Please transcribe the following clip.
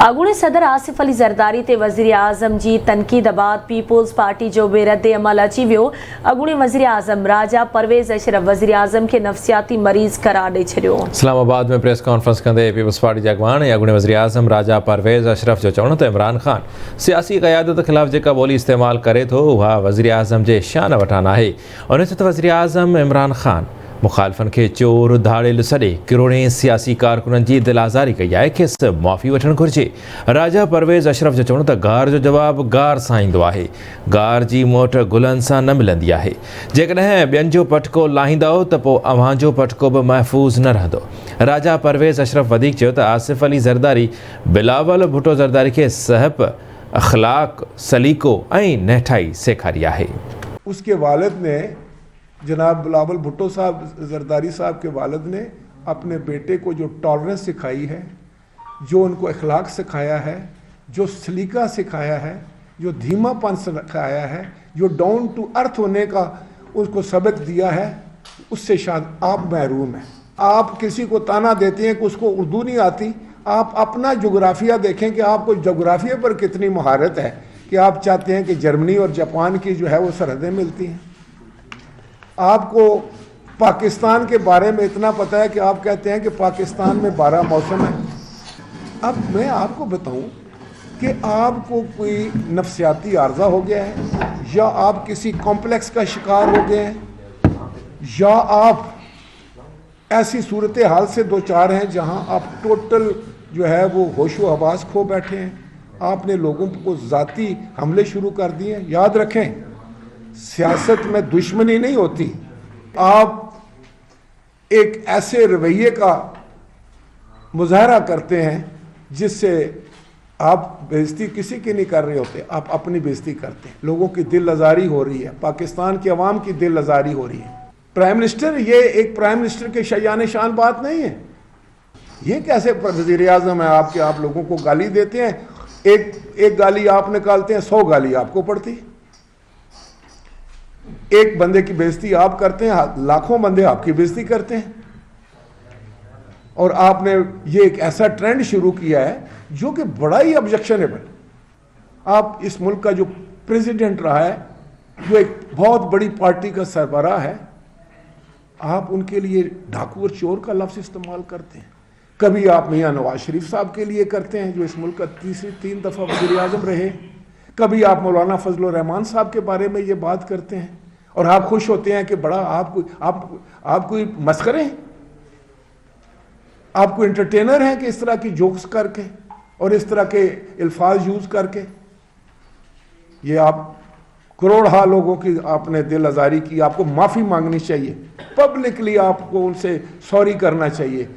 अॻूणे सदर आसिफ अली ज़रदारी ते वज़ीर आज़म जी तनक़ीद बाद पीपुल्स पार्टी जो बि रद्द अमल अची वियो। अॻूणे वज़ीर आज़म राजा परवेज़ अशरफ वज़ीर आज़म खे नफ़सियाती मरीज़ करार ॾेई छॾियो। इस्लामाबाद में प्रेस कॉन्फ्रेंस कंदे पीपुल्स पार्टी जे अॻवान ऐं अॻूणे वज़ीर आज़म राजा परवेज़ अशरफ जो चवणो त इमरान ख़ान सियासी क़यादत ख़िलाफ़ जेका ॿोली इस्तेमालु करे थो उहा वज़ीर आज़म जे शान वठान आहे। उन चयो त वज़ीर आज़म इमरान ख़ान मुखालिफ़नि खे चोर धाड़ेल सॾे किरोड़े सियासी कारकुननि जी दिल आज़ारी कई आहे, खेसि मुआफ़ी वठणु घुरिजे। राजा परवेज़ अशरफ जो चवणो त गार जो जवाबु गार सां ईंदो आहे, गार जी मोट गुलनि सां न मिलंदी आहे। जेकॾहिं ॿियनि जो पटको लाहींदव त पोइ अव्हांजो पटको बि महफ़ूज़ न रहंदो। राजा परवेज़ अशरफ वधीक चयो त आसिफ अली ज़रदारी बिलावल भुट्टो ज़रदारी खे सहब अख़लाक सलीक़ो ऐं नेठाई सेखारी आहे। उसके वालिद ने जनाब बिलावल भुट्टो साहब ज़रदारी साहब के वालिद ने अपने बेटे को जो टॉलरेंस सिखाई है, जो उनको अखलाक सिखाया है, जो सलीका सिखाया है, जो धीमापन सिखाया है, जो डाउन टू अर्थ होने का उसको सबक दिया है, उससे शायद आप महरूम हैं। आप किसी को ताना देते हैं कि उसको उर्दू नहीं आती, आप अपना जोग्राफिया देखें कि आपको जोग्राफिया पर कितनी महारत है कि आप चाहते हैं कि जर्मनी और जापान की जो है वो सरहदें मिलती हैं। आपको पाकिस्तान के बारे में इतना पता है कि आप कहते हैं कि पाकिस्तान में 12 मौसम है। अब मैं आपको बताऊं कि आपको कोई नफसियाती आर्जा हो गया है, या आप किसी कॉम्प्लेक्स का शिकार हो गए हैं, या आप ऐसी सूरत हाल से दो चार हैं जहां आप टोटल जो है वो होशो हवास खो बैठे हैं। आपने लोगों को ज़ाती हमले शुरू कर दिए। याद रखें, सियासत में दुश्मनी नहीं होती। आप एक ऐसे रवैये का मुजाहरा करते हैं जिससे आप बेइज्जती किसी की नहीं कर रहे होते, आप अपनी बेइज्जती करते हैं। लोगों की दिल आज़ारी हो रही है, पाकिस्तान की अवाम की दिल आज़ारी हो रही है। प्राइम मिनिस्टर, ये एक प्राइम मिनिस्टर के शयान शान बात नहीं है। ये कैसे वज़ीर आज़म है आपके, आप लोगों को गाली देते हैं, एक गाली आप निकालते हैं, 100 गाली आपको पड़ती है। एक बंदे की बेइज्जती आप करते हैं, लाखों बंदे आपकी बेइज्जती करते हैं। और आपने ये एक ऐसा ट्रेंड शुरू किया है जो कि बड़ा ही ऑब्जेक्शनेबल। आप इस मुल्क का जो प्रेसिडेंट रहा है, जो एक बहुत बड़ी पार्टी का सरबराह है, आप उनके लिए डाकू और चोर का लफ्ज़ इस्तेमाल करते हैं। कभी आप मियां नवाज शरीफ साहब के लिए करते हैं जो इस मुल्क का 3 दफ़ा वज़ीर आज़म रहे। कभी आप मौलाना फजलुर रहमान साहब के बारे में ये बात करते हैं और आप खुश होते हैं कि बड़ा आप कोई मस्खरे हैं, आप कोई इंटरटेनर हैं कि इस तरह की जोक्स करके और इस तरह के अल्फाज यूज़ करके ये आप करोड़ों लोगों की आपने दिल आज़ारी की। आपको माफ़ी मांगनी चाहिए, पब्लिकली आपको उनसे सॉरी करना चाहिए।